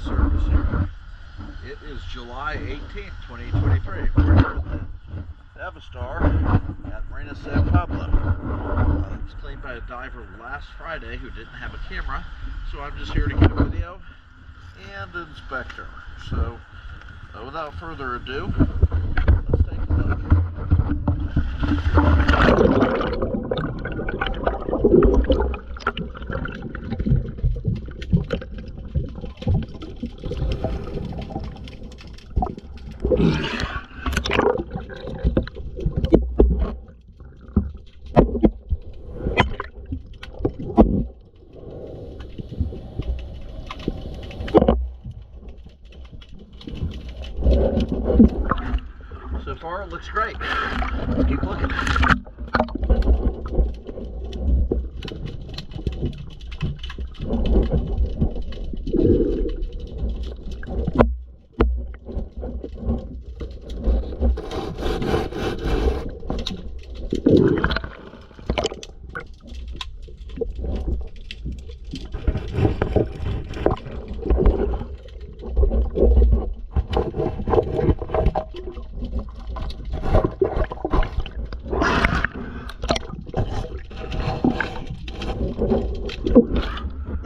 service here. It is July 18th, 2023. We're here at the Star at Marina San Pablo. It was cleaned by a diver last Friday who didn't have a camera, so I'm just here to get a video and inspect her. So without further ado, let's take a look. So far it looks great. Let's keep looking.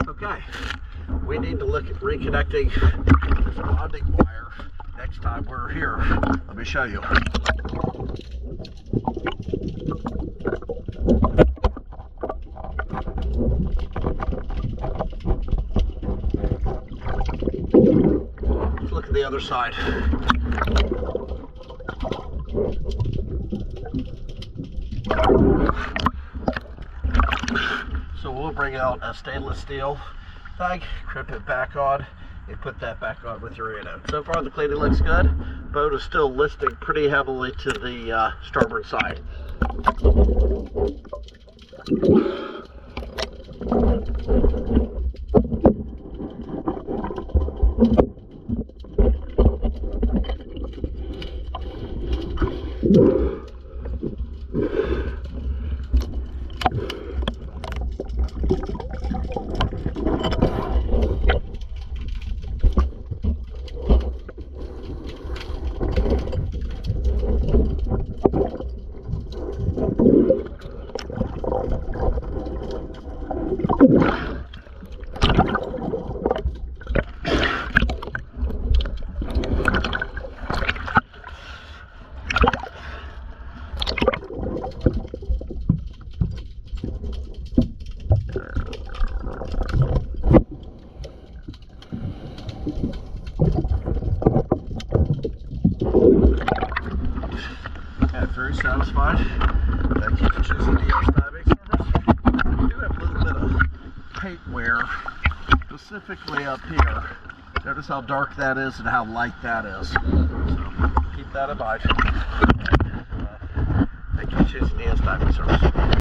Okay, we need to look at reconnecting this bonding wire next time we're here. Let me show you. Let's look at the other side. So we'll bring out a stainless steel thing, crimp it back on, and put that back on with your anode. So far the cleaning looks good. Boat is still listing pretty heavily to the starboard side. Very satisfied. Thank you for choosing the diving service. We do have a little bit of paint wear, specifically up here. Notice how dark that is and how light that is. So keep that in mind. Thank you for choosing the diving service.